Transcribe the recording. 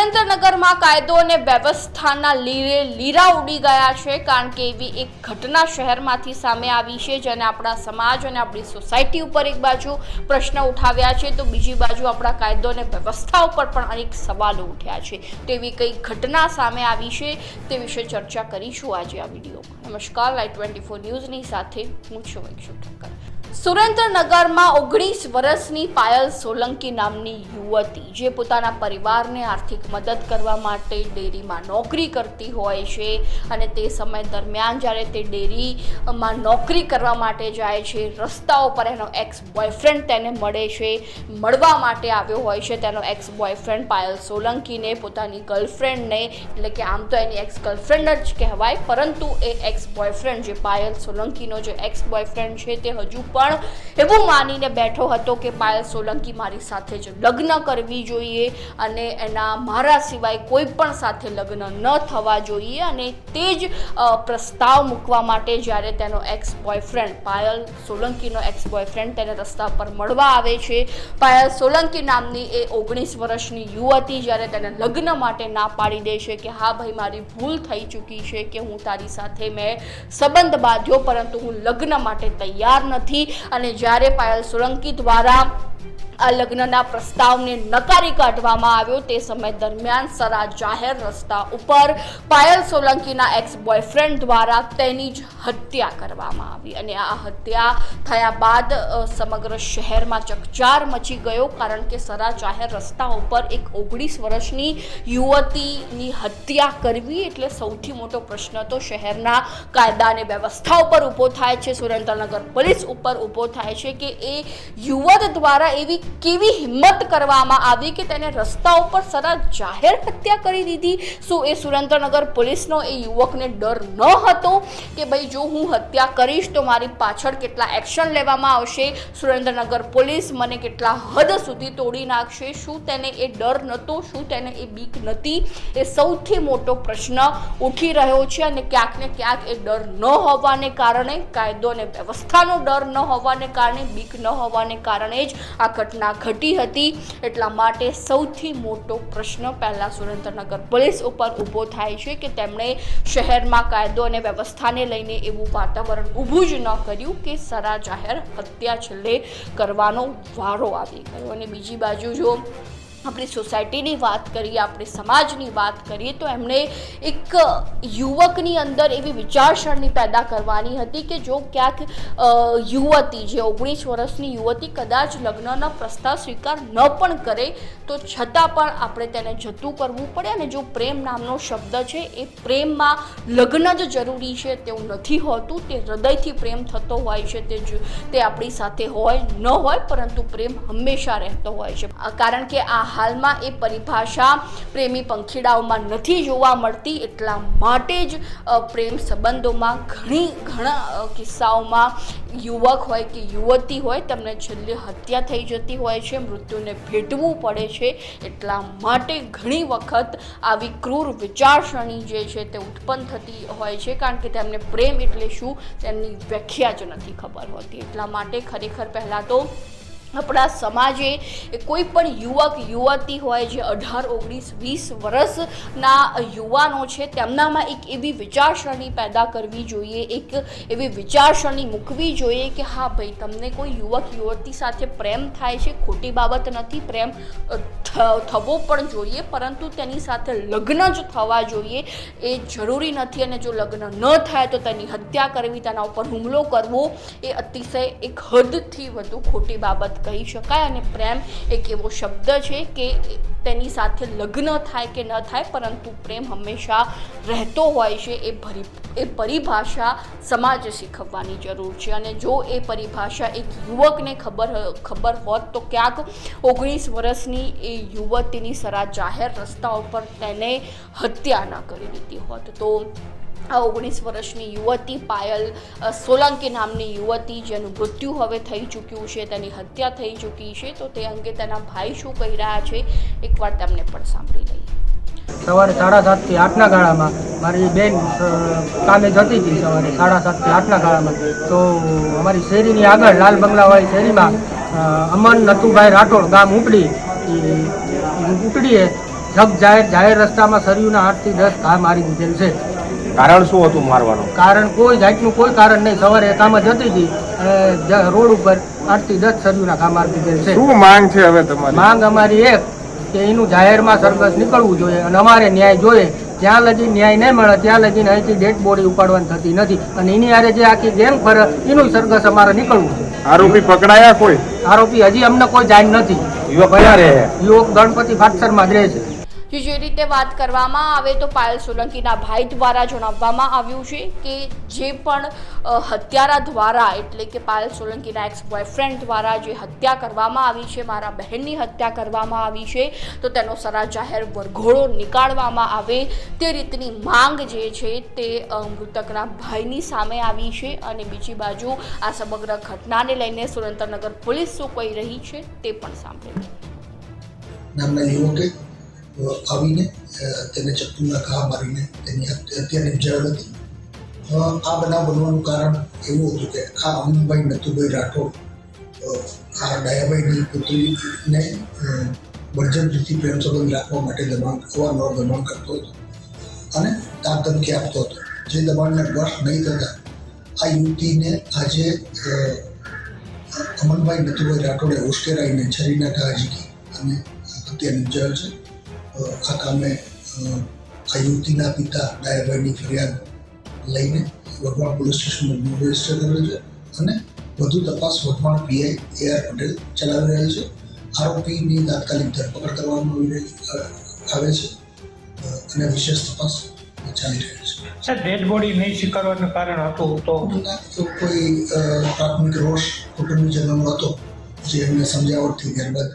સુરેન્દ્રનગરમાં કાયદો અને વ્યવસ્થાના લીરા ઉડી ગયા છે, કારણ કે એવી એક ઘટના શહેરમાંથી સામે આવી છે જેને આપણા સમાજ અને આપણી સોસાયટી ઉપર એક બાજુ પ્રશ્ન ઉઠાવ્યા છે તો બીજી બાજુ આપણા કાયદો અને વ્યવસ્થા ઉપર પણ અનેક સવાલો ઉઠ્યા છે। તેવી કઈ ઘટના સામે આવી છે તે વિશે ચર્ચા કરીશું આજે આ વિડીયોમાં। નમસ્કાર, લાઈવ 24 ન્યૂઝની સાથે હું છું વૈક્ષુ ઠક્કર। સુરેન્દ્રનગરમાં 19 વર્ષની પાયલ સોલંકી નામની યુવતી જે પોતાના પરિવારને આર્થિક મદદ કરવા માટે ડેરીમાં નોકરી કરતી હોય છે અને તે સમય દરમિયાન જ્યારે તે ડેરીમાં નોકરી કરવા માટે જાય છે, રસ્તાઓ પર એનો એક્સ બોયફ્રેન્ડ તેને મળે છે। મળવા માટે આવ્યો હોય છે તેનો એક્સ બોયફ્રેન્ડ પાયલ સોલંકીને પોતાની ગર્લફ્રેન્ડને, એટલે કે આમ તો એની એક્સ ગર્લફ્રેન્ડ જ કહેવાય, પરંતુ એ એક્સ બોયફ્રેન્ડ જે પાયલ સોલંકીનો જે એક્સ બોયફ્રેન્ડ છે તે હજુ પણ એવું માનીને બેઠો હતો કે પાયલ સોલંકી મારી સાથે જ લગ્ન કરવી જોઈએ અને એના મારા સિવાય કોઈ પણ સાથે લગ્ન ન થવા જોઈએ। અને તે જ પ્રસ્તાવ મૂકવા માટે જ્યારે તેનો એક્સ બોયફ્રેન્ડ પાયલ સોલંકીનો એક્સ બોયફ્રેન્ડ તેને રસ્તા પર મળવા આવે છે, પાયલ સોલંકી નામની એ 19 વર્ષની યુવતી જ્યારે તેને લગ્ન માટે ના પાડી દે છે કે હા ભાઈ, મારી ભૂલ થઈ ચૂકી છે કે હું તારી સાથે મેં સંબંધ બાંધ્યો પરંતુ હું લગ્ન માટે તૈયાર નથી। અને જ્યારે પાયલ સોલંકી દ્વારા આ લગ્નના પ્રસ્તાવને નકારી કાઢવામાં આવ્યો તે સમય દરમિયાન સરા જાહેર રસ્તા ઉપર પાયલ સોલંકીના એક્સ બોયફ્રેન્ડ દ્વારા તેની જ હત્યા કરવામાં આવી અને આ હત્યા થયા બાદ સમગ્ર શહેરમાં ચકચાર મચી ગયો, કારણ કે સરા જાહેર રસ્તા ઉપર એક 19 વર્ષની યુવતીની હત્યા કરવી એટલે સૌથી મોટો પ્રશ્ન તો શહેરના કાયદા અને વ્યવસ્થા ઉપર ઊભો થાય છે, સુરેન્દ્રનગર પોલીસ ઉપર ઊભો થાય છે કે એ યુવક દ્વારા એવી કેવી હિંમત કરવામાં આવી કે તેને રસ્તા ઉપર સરા જાહેર હત્યા કરી દીધી। શું એ સુરેન્દ્રનગર પોલીસનો એ યુવકને ડર ન હતો કે ભાઈ જો હું હત્યા કરીશ તો મારી પાછળ કેટલા એક્શન લેવામાં આવશે, સુરેન્દ્રનગર પોલીસ મને કેટલા હદ સુધી તોડી નાખશે? શું તેને એ ડર નહોતો? શું તેને એ બીક નહોતી? એ સૌથી મોટો પ્રશ્ન ઉઠી રહ્યો છે અને ક્યાંક ને ક્યાંક એ ડર ન હોવાને કારણે, કાયદો અને વ્યવસ્થાનો ડર ન હોવાને કારણે, બીક ન હોવાને કારણે જ આ ઘટના ઘટી હતી। એટલા માટે સૌથી મોટો પ્રશ્ન પહેલા સુરેન્દ્રનગર પોલીસ ઉપર ઊભો થાય છે કે તેમણે શહેરમાં કાયદો અને વ્યવસ્થાને લઈને એવું વાતાવરણ ઊભું જ ન કર્યું કે સરા જાહેર હત્યા છેલ્લે કરવાનો વારો આવી ગયો। અને બીજી બાજુ જો આપણી સોસાયટીની વાત કરીએ, આપણી સમાજની વાત કરીએ તો એમણે એક યુવકની અંદર એવી વિચારસરણી પેદા કરવાની હતી કે જો ક્યાંક યુવતી જે 19 વર્ષની યુવતી કદાચ લગ્નનો પ્રસ્તાવ સ્વીકાર ન પણ કરે તો છતાં પણ આપણે તેને જતું કરવું પડે અને જો પ્રેમ નામનો શબ્દ છે એ પ્રેમમાં લગ્ન જ જરૂરી છે તેવું નથી હોતું, તે હૃદયથી પ્રેમ થતો હોય છે, તે આપણી સાથે હોય ન હોય પરંતુ પ્રેમ હંમેશા રહેતો હોય છે, કારણ કે આ હાલમાં એ પરિભાષા પ્રેમી પંખીડાઓમાં નથી જોવા મળતી। એટલા માટે જ પ્રેમ સંબંધોમાં ઘણા કિસ્સાઓમાં યુવક હોય કે યુવતી હોય તેમને છેલ્લે હત્યા થઈ જતી હોય છે, મૃત્યુને ભેટવું પડે છે। એટલા માટે ઘણી વખત આવી ક્રૂર વિચારસરણી જે છે તે ઉત્પન્ન થતી હોય છે, કારણ કે તેમને પ્રેમ એટલે શું તેમની વ્યાખ્યા જ નથી ખબર હોતી। એટલા માટે ખરેખર પહેલાં તો આપણા સમાજે કોઈ પણ યુવક યુવતી હોય જે 18, 19, 20 વર્ષના યુવાનો છે તેમનામાં એક એવી વિચારસરણી પેદા કરવી જોઈએ, એક એવી વિચારસરણી મૂકવી જોઈએ કે હા ભાઈ, તમને કોઈ યુવક યુવતી સાથે પ્રેમ થાય છે, ખોટી બાબત નથી, પ્રેમ થવો પણ જોઈએ પરંતુ તેની સાથે લગ્ન જ થવા જોઈએ એ જરૂરી નથી। અને જો લગ્ન ન થાય તો તેની હત્યા કરવી, તેના ઉપર હુમલો કરવો એ અતિશય એક હદથી વધુ ખોટી બાબત કહી શકાય। અને પ્રેમ એક એવો શબ્દ છે કે તેની સાથે લગ્ન થાય કે ન થાય પરંતુ પ્રેમ હંમેશા રહેતો હોય છે, એ પરિભાષા સમાજે શીખવવાની જરૂર છે। અને જો એ પરિભાષા એક યુવકને ખબર હોત તો ક્યાંક 19 વર્ષની એ યુવતીની સરા જાહેર રસ્તા ઉપર તેને હત્યા ન કરી દીધી હોત। તો આ 19 વર્ષની યુવતી પાયલ સોલંકી નામની યુવતી જેનું મૃત્યુ હવે થઈ ચૂક્યું છે, તેની હત્યા થઈ ચૂકી છે, તો તે અંગે તેના ભાઈ શું કહી રહ્યા છે એકવાર તેમને પણ સાંભળી લઈએ। સવારે 7:30 થી 8ના ગાળામાં મારી બેન કામે જતી હતી, સવારે 7:30 થી 8ના ગાળામાં તો અમારી શેરીની આગળ લાલ બંગલાવાળી શેરીમાં અમન નથુભાઈ રાઠોડ ગામ ઉપડીએ જાહેર રસ્તામાં સરિયુના 8 થી 10 ઘા મારી દીધેલ છે. કારણ શું હતું મારવાનું? કારણ કોઈ જાતનું કોઈ કારણ નહીં. સવારે કામ જતી હતી અને રોડ ઉપર 8 થી 10 સરિયુના ઘા મારી દીધેલ છે. શું માંગ છે હવે તમારી? માંગ અમારી એક કે એનું જાહેરમાં સરઘસ નીકળવું જોઈએ અને અમારે ન્યાય જોઈએ. જ્યાં લગી ન્યાય નહીં મળે ત્યાં લગીને અહીંથી ડેડ બોડી ઉપાડવાની થતી નથી અને એની હારે જે આખી ગેંગ ફરે એનું સરઘસ અમારે નીકળવું છે. આરોપી પકડાયા કોઈ? આરોપી હજી અમને કોઈ જાણ નથી. યુવક ક્યાં રહે? યુવક ગણપતિ ફાટસરમાં જ રહે છે. જે રીતે વાત કરવામાં આવે તો પાયલ સોલંકીના ભાઈ દ્વારા જણાવવામાં આવ્યું છે કે જે પણ હત્યારા દ્વારા એટલે કે પાયલ સોલંકીના એક્સ બોયફ્રેન્ડ દ્વારા જે હત્યા કરવામાં આવી છે, મારા બહેનની હત્યા કરવામાં આવી છે, તો તેનો સરા જાહેર વરઘોડો નીકાળવામાં આવે તે રીતની માંગ જે છે તે મૃતકના ભાઈની સામે આવી છે. અને બીજી બાજુ આ સમગ્ર ઘટનાને લઈને સુરેન્દ્રનગર પોલીસ શું કહી રહી છે તે પણ સાંભળીએ. નામના યુવકે આવીને તેને ચપ્પુના ઘા મારીને તેની હત્યા નિપજાવી હતી. આ બનાવ બનવાનું કારણ એવું હતું કે આ અમનભાઈ નથુભાઈ રાઠોડ આ ડાયાભાઈની પુત્રીને બળજબરીથી પ્રેમ સંબંધ રાખવા માટે અવારનવાર દબાણ કરતો હતો અને તાક ધમકી આપતો હતો. જે દબાણને વશ નહીં થતા આ યુવતીને આજે અમનભાઈ નથુભાઈ રાઠોડે ઉશ્કેરાઈને છરીના ઘા ઝીકી અને હત્યા નિપજાવેલ છે. આ કામે આ યુવતીના પિતા ડાયાભાઈની ફરિયાદ લઈને વઢવાણ પોલીસ સ્ટેશનમાં ગુનો રજીસ્ટર કરેલ છે અને વધુ તપાસ વઢવાણ પીઆઈ AR પટેલ ચલાવી રહેલ છે. આરોપીની તાત્કાલિક ધરપકડ કરવામાં આવે છે અને વિશેષ તપાસ ચાલી રહી છે. સર, ડેડ બોડી નહીં સ્વીકારવાનું કારણ હતું તો કોઈ પ્રાથમિક રોષ કુટુંબીજનોનો હતો જે એમને સમજાવટથી ત્યારબાદ